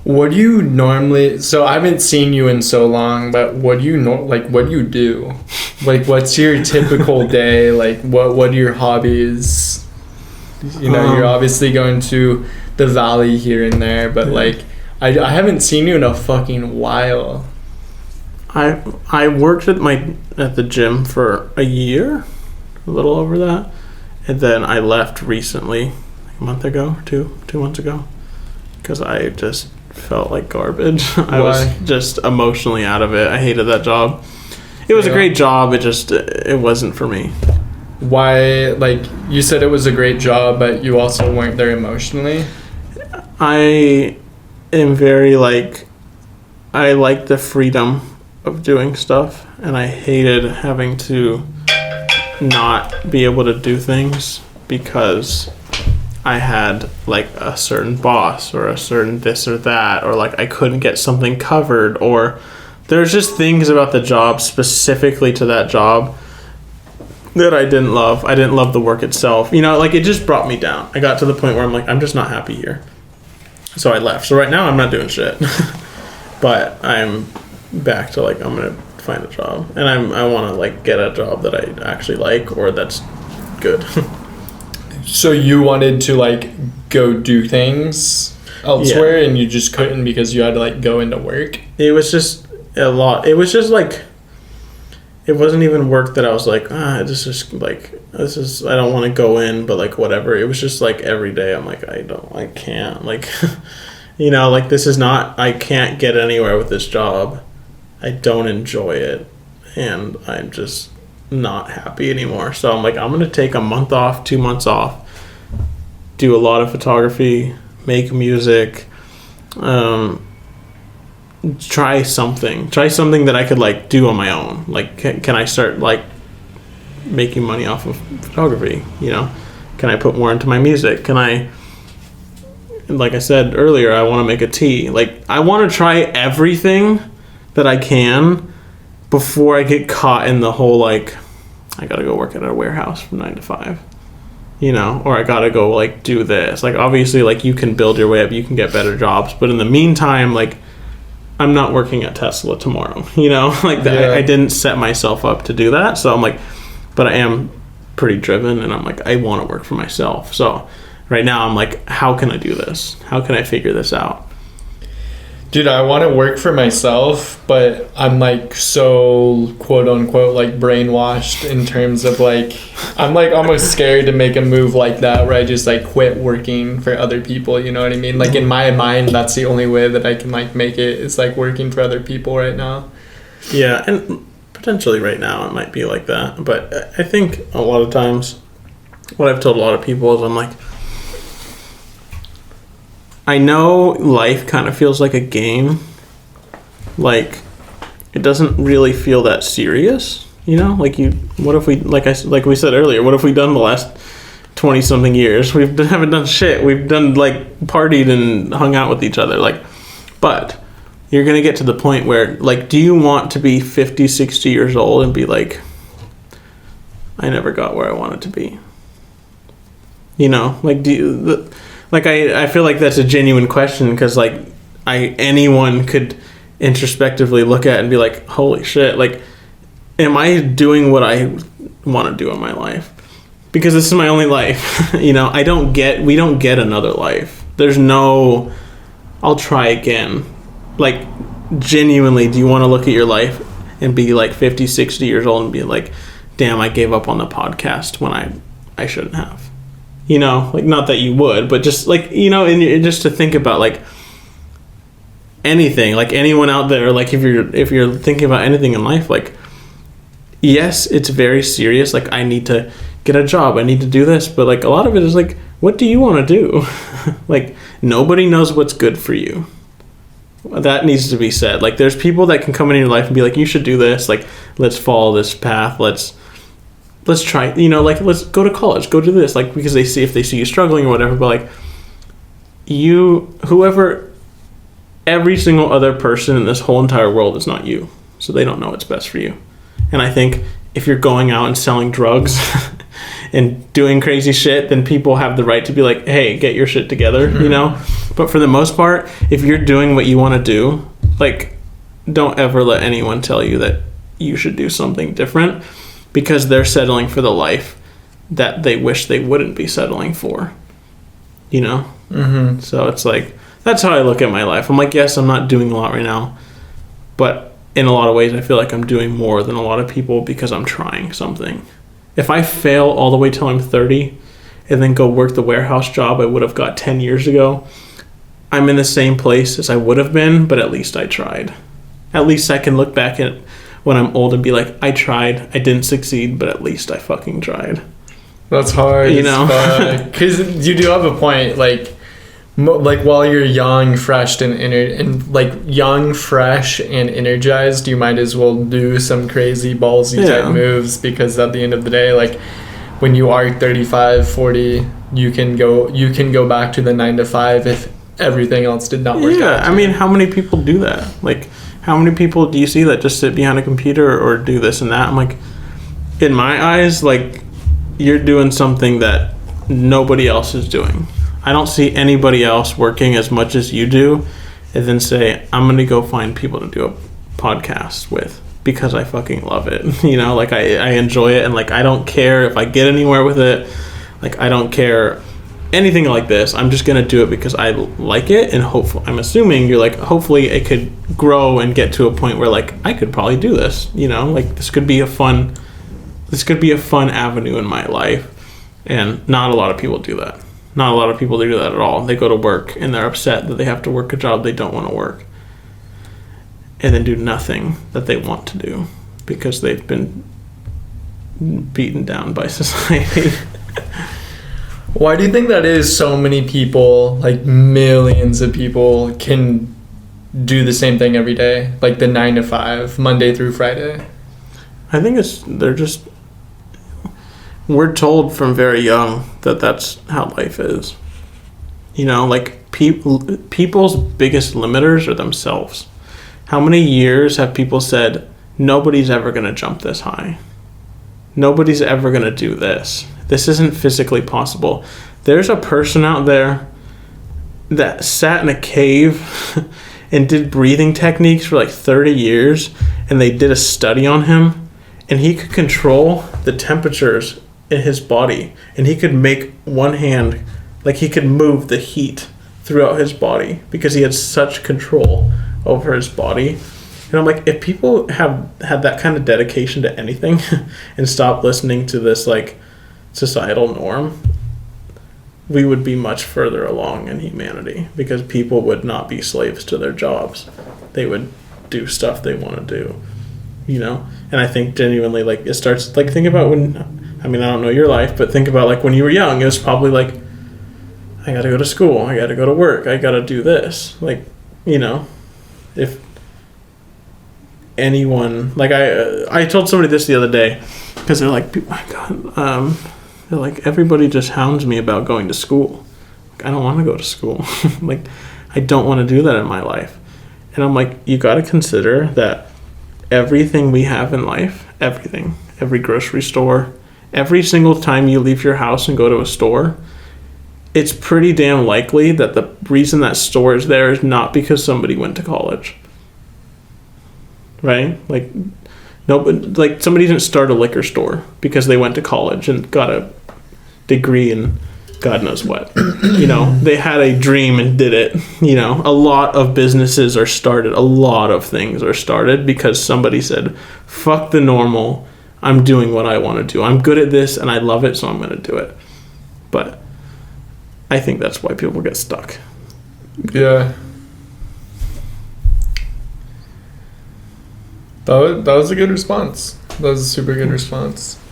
What do you normally? So I haven't seen you in so long, but what do you know? Like, what do you do? Like, what's your typical day? Like, what are your hobbies? You know, you're obviously going to the valley here and there, but like, I haven't seen you in a fucking while. I worked at the gym for a year, a little over that, and then I left recently, like a month ago, or 2 months ago, because I just felt like garbage. I was just emotionally out of it. I hated that job. It was a great job. It wasn't for me. Why? Like, you said it was a great job, but you also weren't there emotionally. I am very I like the freedom of doing stuff, and I hated having to not be able to do things because I had like a certain boss or a certain this or that, or like I couldn't get something covered, or there's just things about the job specifically to that job that I didn't love. I didn't love the work itself. You know, like it just brought me down. I got to the point where I'm like, I'm just not happy here. So I left. So right now I'm not doing shit. But I'm back to like, I'm going to find a job. And I want to like get a job that I actually like or that's good. So you wanted to like go do things elsewhere and you just couldn't because you had to like go into work? It was just a lot. It was just like, it wasn't even work that I was like, I don't want to go in, but like whatever. It was just like every day I'm like, I can't, like, you know, like this is not, I can't get anywhere with this job. I don't enjoy it. And I'm just not happy anymore. So I'm like, I'm going to take a month off, 2 months off, do a lot of photography, make music, try something that I could like do on my own. Like, can I start like making money off of photography? You know, can I put more into my music? Can I, like I said earlier, I want to make a tea. Like, I want to try everything that I can before I get caught in the whole like, I gotta go work at a warehouse from 9 to 5, you know, or I gotta go like do this. Like, obviously, like you can build your way up, you can get better jobs, but in the meantime, like, I'm not working at Tesla tomorrow, you know, like that. Yeah. I didn't set myself up to do that. So I'm like, but I am pretty driven and I'm like, I want to work for myself. So right now I'm like, how can I do this? How can I figure this out? Dude, I want to work for myself, but I'm like so quote unquote like brainwashed in terms of like, I'm like almost scared to make a move like that where I just like quit working for other people, you know what I mean? Like in my mind, that's the only way that I can like make it is like working for other people right now. Yeah, and potentially right now it might be like that, but I think a lot of times what I've told a lot of people is I'm like, I know life kind of feels like a game. Like, it doesn't really feel that serious, you know? Like, what if we, like we said earlier, what have we done the last 20-something years? We haven't done shit. We've done, like, partied and hung out with each other. Like, but you're going to get to the point where, like, do you want to be 50, 60 years old and be like, I never got where I wanted to be? You know? Like, I feel like that's a genuine question because, like, anyone could introspectively look at it and be like, holy shit, like, am I doing what I want to do in my life? Because this is my only life. You know, we don't get another life. There's no, I'll try again. Like, genuinely, do you want to look at your life and be like 50, 60 years old and be like, damn, I gave up on the podcast when I shouldn't have? You know, like, not that you would, but just like, you know, and just to think about like anything, like anyone out there, like if you're thinking about anything in life, like, yes, it's very serious. Like, I need to get a job. I need to do this. But like a lot of it is like, what do you want to do? Like, nobody knows what's good for you. That needs to be said. Like, there's people that can come into your life and be like, you should do this. Like, let's follow this path. Let's try, you know, like, let's go to college, go do this, like, because if they see you struggling or whatever, but like, every single other person in this whole entire world is not you, so they don't know what's best for you. And I think if you're going out and selling drugs and doing crazy shit, then people have the right to be like, hey, get your shit together, you know? But for the most part, if you're doing what you want to do, like, don't ever let anyone tell you that you should do something different, because they're settling for the life that they wish they wouldn't be settling for, you know? Mm-hmm. So it's like, that's how I look at my life. I'm like, yes, I'm not doing a lot right now, but in a lot of ways I feel like I'm doing more than a lot of people because I'm trying something. If I fail all the way till I'm 30 and then go work the warehouse job I would have got 10 years ago, I'm in the same place as I would have been, but at least I tried. At least I can look back at when I'm old and be like, I tried, I didn't succeed, but at least I fucking tried. That's hard, you know? Because you do have a point, like while you're young, fresh, and energized, you might as well do some crazy ballsy type moves, because at the end of the day, like when you are 35, 40, you can go back to the 9 to 5 if everything else did not work out. Yeah, I mean, how many people do that? Like, how many people do you see that just sit behind a computer or do this and that? I'm like, in my eyes, like, you're doing something that nobody else is doing. I don't see anybody else working as much as you do and then say, I'm going to go find people to do a podcast with because I fucking love it. You know, like, I enjoy it, and like, I don't care if I get anywhere with it. Like, I don't care anything like this. I'm just going to do it because I like it, and hopefully, I'm assuming you're like, hopefully it could grow and get to a point where, like, I could probably do this, you know? Like, this could be a fun avenue in my life, and not a lot of people do that. Not a lot of people do that at all. They go to work and they're upset that they have to work a job they don't want to work, and then do nothing that they want to do because they've been beaten down by society. Why do you think that is? So many people, like millions of people, can do the same thing every day, like the 9 to 5, Monday through Friday. I think we're told from very young that that's how life is. You know, like, people's biggest limiters are themselves. How many years have people said, nobody's ever going to jump this high? Nobody's ever going to do this. This isn't physically possible. There's a person out there that sat in a cave and did breathing techniques for like 30 years, and they did a study on him, and he could control the temperatures in his body, and he could make one hand, like, he could move the heat throughout his body because he had such control over his body. And I'm like, if people have had that kind of dedication to anything and stop listening to this, like, societal norm, we would be much further along in humanity, because people would not be slaves to their jobs. They would do stuff they want to do, you know? And I think genuinely, like, it starts, like, think about when, I mean, I don't know your life, but think about, like, when you were young, it was probably like, I gotta go to school, I gotta go to work, I gotta do this. Like, you know, if anyone, like, I told somebody this the other day, because they're like, my God, they're like, everybody just hounds me about going to school. Like, I don't want to go to school. Like, I don't want to do that in my life. And I'm like, you got to consider that everything we have in life, everything, every grocery store, every single time you leave your house and go to a store, it's pretty damn likely that the reason that store is there is not because somebody went to college. Right? Like, nobody, like, somebody didn't start a liquor store because they went to college and got a degree in God knows what. You know, they had a dream and did it. You know, a lot of businesses are started, a lot of things are started because somebody said, fuck the normal, I'm doing what I want to do. I'm good at this and I love it, so I'm going to do it. But I think that's why people get stuck. Yeah. That was a good response. That was a super good response.